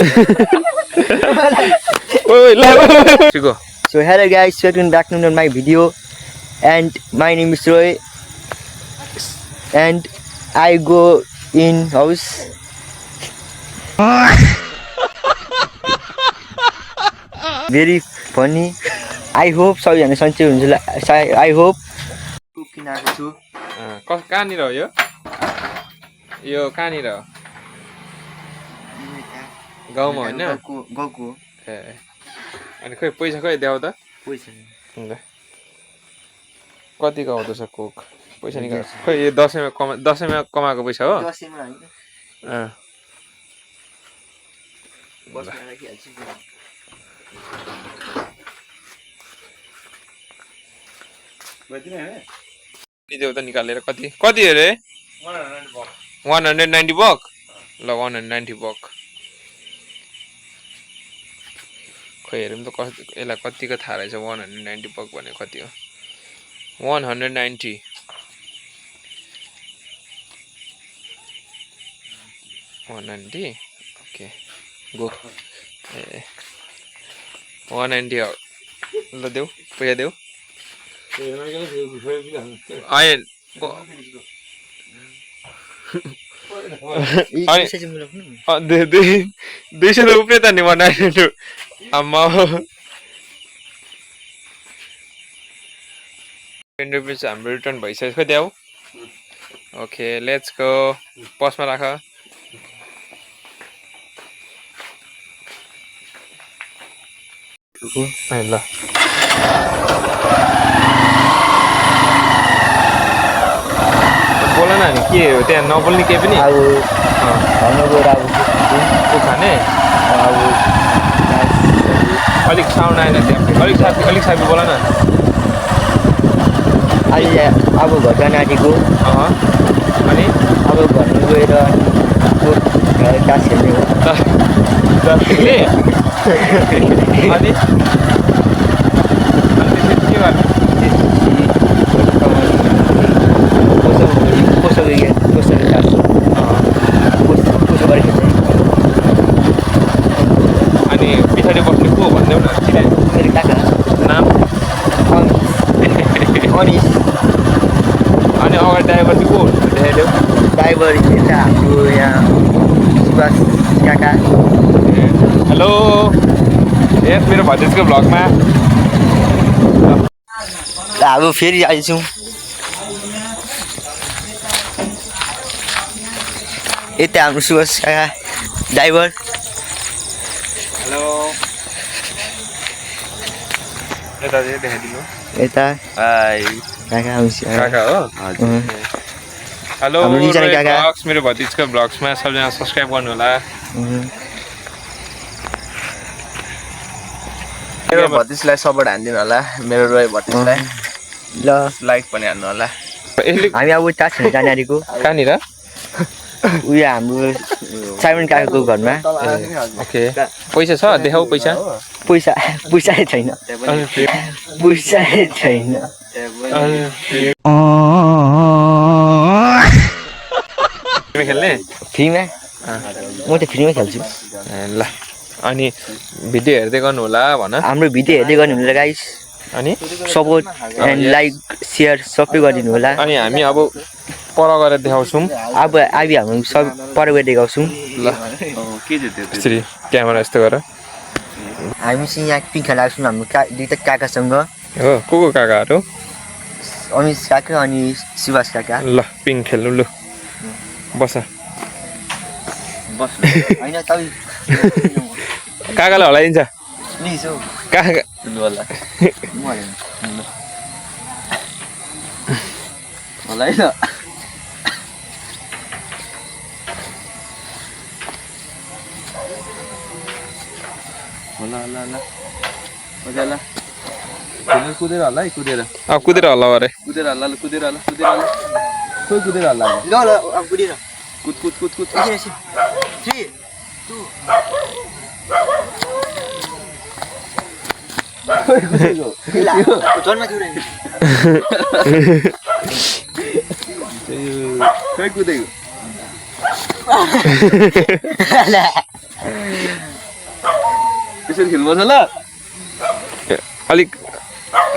So hello guys, welcome back to my video, and my name is Roy, and I go in house. Very funny. I hope सबैजना सन्चै हुन्छ I hope. किनाको छु कहाँनिर हो यो कहाँनिर हो गाउँमा होइन गाउँको ए अनि खोइ पैसा खोइ देऊ त पैसा कति आउँदैछ कोक पैसा निकाल खोइ यो दसैँमा कमाएको पैसा हो दसैँमा हैन बसमा राखिहाल्छु देऊ त निकालेर कति अरे 190 बक ल 190 बक खोइ हेरौँ त यसलाई कतिको थाहा रहेछ 190 बक भने कति हो 190 ओके गो ए 190 हो ल देऊ पैसा देऊ दुई सौ रुपियाँ त नि बनाइदिनु आम्मा 10 रुपियाँ हाम्रो रिटर्न भइसक्यो खोइ देऊ ओके लेट्स गो पसमा राख ल बोला न नि के हो त्यहाँ नबोल्ने केही पनि अब भन्नु गएर अब खाने अब अलिक साउन्ड आएन त्यहाँ अलिक साथी बोला न अहिले अब घटना आँटेको अनि अब भन्नु गएर टास खेल्ने हो खेल्ने अनि के गर्ने अनि पछाडि बस्ने को भन्देऊ न मेरो काका नाम अनिस अनि अगाडि ड्राइभर चाहिँ को हुनुहुन्छ देखाइदेऊ ड्राइभर यता हाम्रो यहाँ सुभाष काका हेलो यस मेरो भतिजको भ्लगमा अब फेरि आइछौँ यता हाम्रो सुभाष काका ड्राइभर हेलो यता चाहिँ देखाइदिनु यता हाई काका आउँछ काका हो हेलो ब्लग्स मेरो भतिजको ब्लग्समा सबैजना सब्सक्राइब गर्नु होला मेरो भतिजलाई सपोर्ट हान्दिनु होला मेरो रोय भतिजलाई ल लाइक पनि हान्नु होला हामी अब टास खेल्न जाने आँटेको कहाँनिर उयो हाम्रो साइमन काकाको घरमा ओके पैसा छ देखाऊ पैसा पैसै छैन खेल्ने फ्रीमा म त फ्रीमै खेल्छु ल अनि भिडियो हेर्दै गर्नु होला भन हाम्रो भिडियो हेर्दै गर्नु होला गाइस अनि सपोर्ट एन्ड लाइक सेयर सबै गरिदिनु होला अनि हामी अब पर गरेर देखाउँछौँ अब हामी सब पर गएर देखाउँछौँ ल यसरी क्यामेरा यस्तो गर हामी चाहिँ यहाँ पिङ खेल्न आएको छौँ हाम्रो दुईवटा काकासँग हो को काकाहरू अनिस काका अनि सुभाष काका ल पिङ खेल्नु लु बस होइन तपाईँ काकालाई हलाइदिन्छ प्लिज हौ काका होला होइन कुदेर हल्ला है कुदेर कुदेर हल्ला अरे कुदेर हल्ला खोइ कुदेर हल्ला ल अब कुदेर कुद 3 2 जन्म खोइ कुदेको त्यसरी खेल्नुपर्छ ल अलिक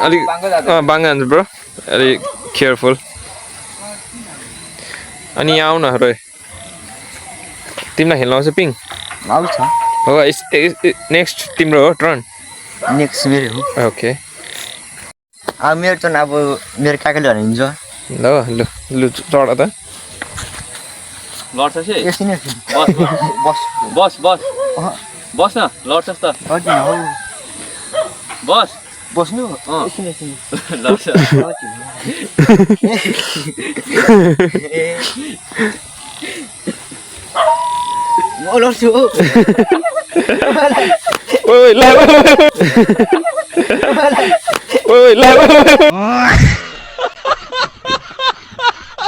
अलिक बाङ्गा जान्छ ब्रो अलिक केयरफुल अनि यहाँ आऊ न रोय तिमीलाई खेल्न आउँछ पिङ आउँछ हो नेक्स्ट तिम्रो हो टर्न नेक्स्ट मेरो हो ओके अब मेरो टर्न अब मेरो काकाले भनिन्छ ल ल लु चढ त लड्छस् है यसरी नै बस बस बस बस न लड्छस् त अघि हौ बस बस्नु अँ। एकछिन एकछिन लड्छ म लड्छु हौ ओइ ल ओइ ल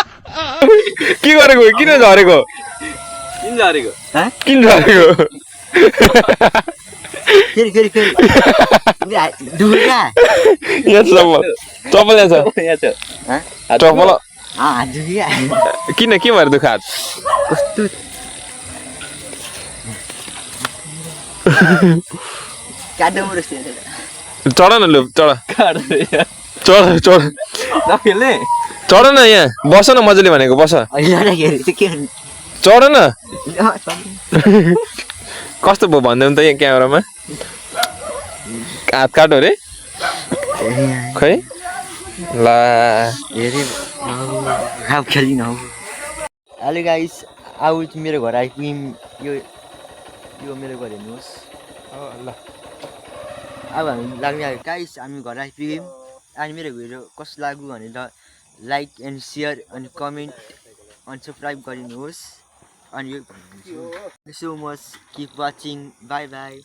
के गरेको किन झरेको किन झरेको किन झरेको फेरि फेरि फेरि दुख्यो क्या यहाँ छ चप्पल चप्पल यहाँ छ यहाँ छ चप्पल हात दुख्यो क्या किन के भएर दुख हात कस्तो काट्नु पर्छ चढ न लु चढ चढ चढ नखेल्ने चढ न यहाँ बस न मजाले भनेको बस लड्दाखेरि चाहिँ के चढ न कस्तो भयो भन्दै त यहाँ क्यामेरामा हात काट्यो अरे खै ला हेरे खाउ खेलिन हौ हेलो गाइस आऊ मेरो घर आइपुग्यौँ यो मेरो घर हेर्नुहोस् ल अब हामी लाग्ने आयो गाइस हामी घर आइपुग्यौँ अनि मेरो भिडियो कस्तो लाग्यो भनेर लाइक एन्ड सेयर अनि कमेन्ट अनि सब्सक्राइब गरिदिनुहोस् अनि यो so much keep watching by by